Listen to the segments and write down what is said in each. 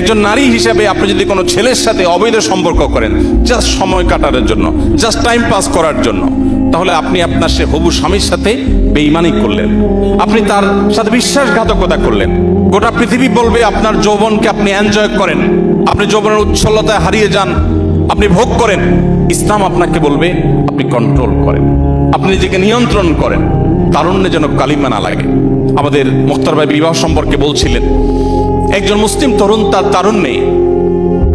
একজন নারী হিসেবে আপনি যদি কোনো ছেলের সাথে অবৈধ সম্পর্ক করেন জাস্ট সময় কাটানোর জন্য, জাস্ট টাইম পাস করার জন্য, তাহলে আপনি আপনার সে হবু স্বামীর সাথে বেঈমানি করলেন, আপনি তার সাথে বিশ্বাসঘাতকতা করলেন। গোটা পৃথিবী বলবে আপনার যৌবনকে আপনি এনজয় করেন, আপনি যৌবনের উচ্ছলতায় হারিয়ে যান, আপনি ভোগ করেন। ইসলাম আপনাকে বলবে আপনি কন্ট্রোল করেন, আপনি নিজেকে নিয়ন্ত্রণ করেন, তারুণ্যে যেন কালিমা না লাগে। আমাদের মুখতার ভাই বিবাহ সম্পর্কে বলছিলেন, একজন মুসলিম তরুণ তার তারুণ্যে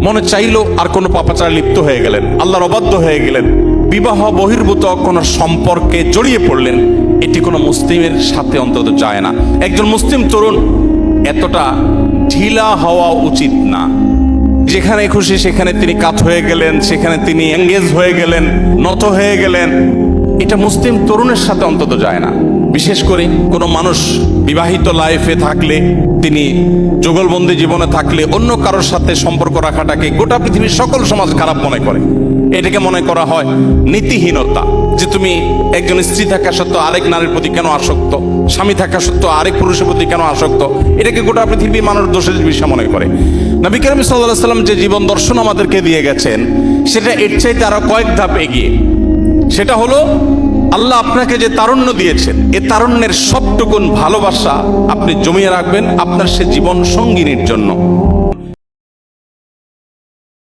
মনে চাইলো আর কোনো পাপাচারে লিপ্ত হয়ে গেলেন, আল্লাহর অবাধ্য হয়ে গেলেন, বিবাহ বহির্ভূত কোনো সম্পর্কে জড়িয়ে পড়লেন। এটি কোনো মুসলিমের সাথে অন্তত যায় না। একজন মুসলিম তরুণ এতটা ঢিলা হওয়া উচিত না। যেখানে খুশি সেখানে তিনি কাত হয়ে গেলেন, সেখানে তিনি এঙ্গেজ হয়ে গেলেন, নত হয়ে গেলেন, এটা মুসলিম তরুণের সাথে অন্তত যায় না। বিশেষ করে কোনো মানুষ বিবাহিত লাইফে থাকলে, তিনি যুগলবন্দি জীবনে থাকলে অন্য কারোর সাথে সম্পর্ক রাখাটাকে গোটা পৃথিবীর সকল সমাজ খারাপ মনে করে। এটাকে মনে করা হয় নীতিহীনতা, যে তুমি একজন স্ত্রী থাকা সত্ত্বেও আরেক নারীর প্রতি কেন আসক্ত, স্বামী থাকা সত্ত্বেও আরেক পুরুষের প্রতি কেন আসক্ত, এটাকে গোটা পৃথিবীর মানুষ দোষের বিষয় মনে করে। নবী করিম সাল্লাল্লাহু আলাইহি ওয়াসাল্লাম যে জীবন দর্শন আমাদেরকে দিয়ে গেছেন সেটা এর চাইতে আরো কয়েক ধাপ এগিয়ে। সেটা হলো আল্লাহ আপনাকে যে তারুণ্য দিয়েছেন, এ তারুণ্যের সবটুকুন ভালোবাসা আপনি জমিয়ে রাখবেন আপনার সে জীবন সঙ্গিনীর জন্য।